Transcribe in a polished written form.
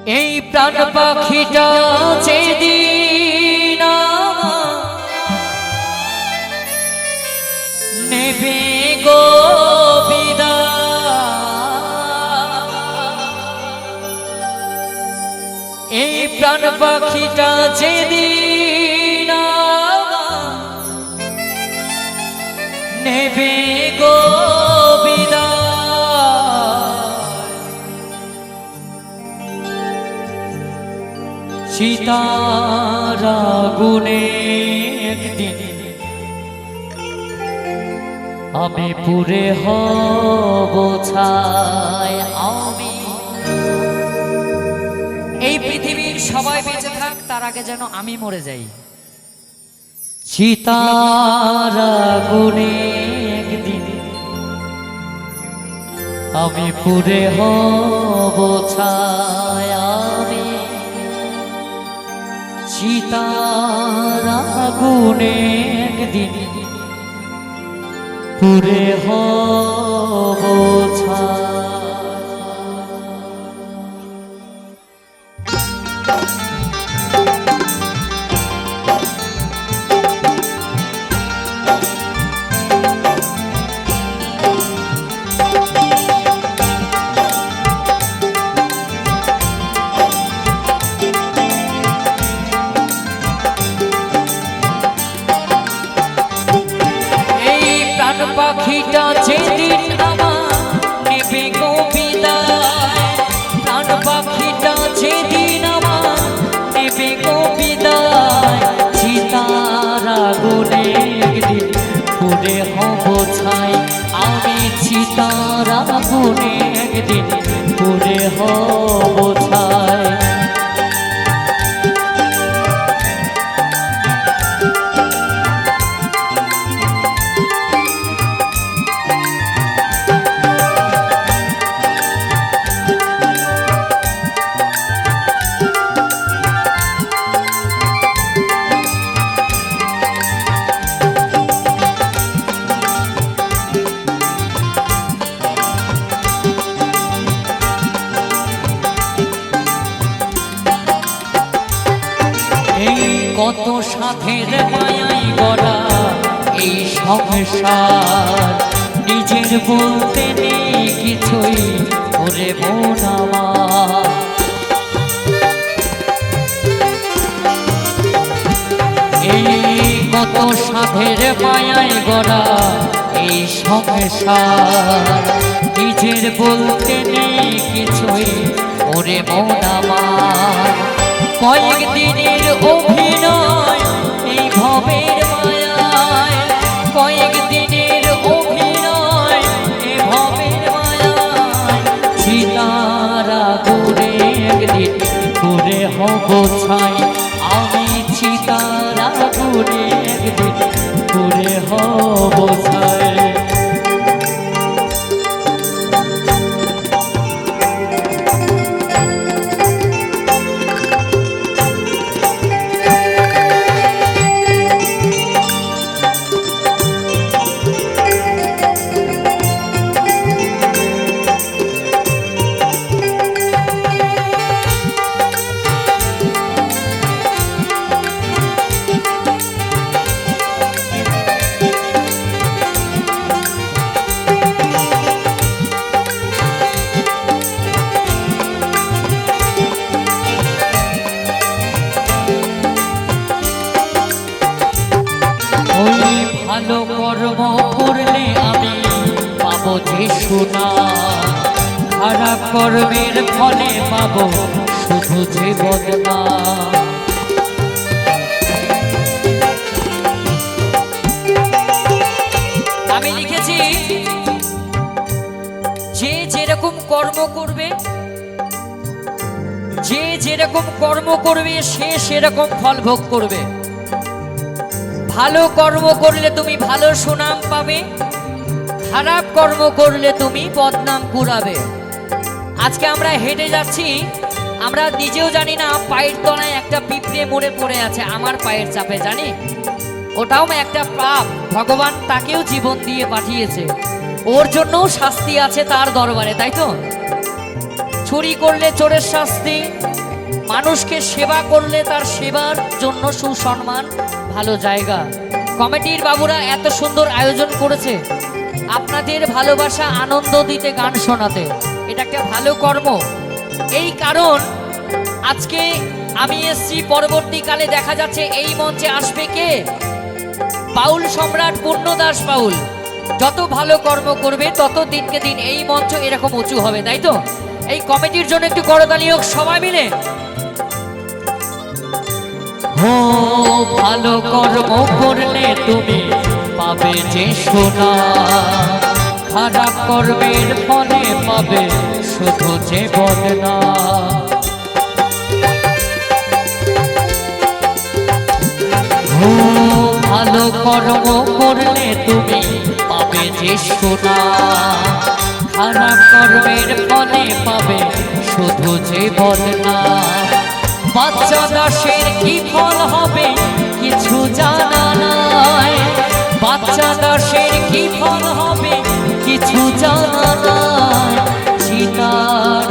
এই প্রাণ পাখিটা যেদিন নেবে গো বিদায়, এই প্রাণ পাখিটা যেদিন নেবে গো সীতার আগুনে একদিন আমি পুড়ে হব ছাই। আমি এই পৃথিবীর সবাই বেঁচে থাক, তার আগে যেন আমি মরে যাই। সীতার আগুনে একদিন আমি পুড়ে হব ছাই। আমি সীতার আগুনে একদিন পুড়ে হব ছাই। পাখিটা যেদিন আমার নেবে গো বিদায়, প্রাণ পাখিটা যেদিন আমার নেবে গো বিদায়, সীতার আগুনে একদিন পুড়ে হব ছাই। আমি সীতার আগুনে একদিন পুড়ে হব ছাই। কত সাথের মায়াই গড়া এই সংসার, নিজের বলতে নেই কিছুই ওরে মন আমার। এই কত সাথের মায়াই গড়া এই সংসার, নিজের বলতে নেই কিছুই ওরে মন আমার। কয়েকদিনের অভিনয় এই ভবের মায়ায়, কয়েকদিনের অভিনয় এই ভবের মায়ায়, সীতার আগুনে একদিন পুড়ে হব ছাই। আমি সীতার আগুনে একদিন পুড়ে হব ছাই। ভালো কর্ম করলে আমি পাবো যে সোনা, খারাপ কর্মের ফলে পাবো শুধু যে বদনাম। আমি লিখেছি যে যেরকম কর্ম করবে, যে যেরকম কর্ম করবে সে সেরকম ফল ভোগ করবে। ভালো কর্ম করলে তুমি ভালো সুনাম পাবে, খারাপ কর্ম করলে তুমি বদনাম কুড়াবে। আজকে আমরা হেঁটে যাচ্ছি, আমরা নিজেও জানি না পায়ের তলায় একটা পিঁপড়ে মরে পড়ে আছে আমার পায়ের চাপে, জানি ওটাও একটা পাপ। ভগবান তাকেও জীবন দিয়ে পাঠিয়েছে, ওর জন্যও শাস্তি আছে তার দরবারে, তাই তো? চুরি করলে চোরের শাস্তি, মানুষকে সেবা করলে তার সেবার জন্য সুসম্মান, ভালো জায়গা। কমিটির বাবুরা এত সুন্দর আয়োজন করেছে আপনাদের ভালোবাসা আনন্দ দিতে, গান শোনাতে। এটা একটা ভালো কর্ম। এই কারণ আজকে আমি এসছি, পরবর্তীকালে দেখা যাচ্ছে এই মঞ্চে আসবে কে? বাউল সম্রাট পূর্ণদাস বাউল। যত ভালো কর্ম করবে তত দিনকে দিন এই মঞ্চ এরকম উঁচু হবে, তাই তো? এই কমিটির জন্য একটু করতালি হোক সবাই মিলে। ও ভালো কর্ম করলে তুমি পাবে যে সোনা, খারাপ কর্মের ফলে পাবে শুধু যে বদনাম। ও ভালো কর্ম করলে তুমি পাবে যে সোনা, খারাপ কর্মের ফলে পাবে শুধু যে বদনাম। বাচ্চা দাসের কি ফল হবে কিছু জানা নাই, বাচ্চা দাসের কি ফল হবে কিছু জানা নাই। চিতার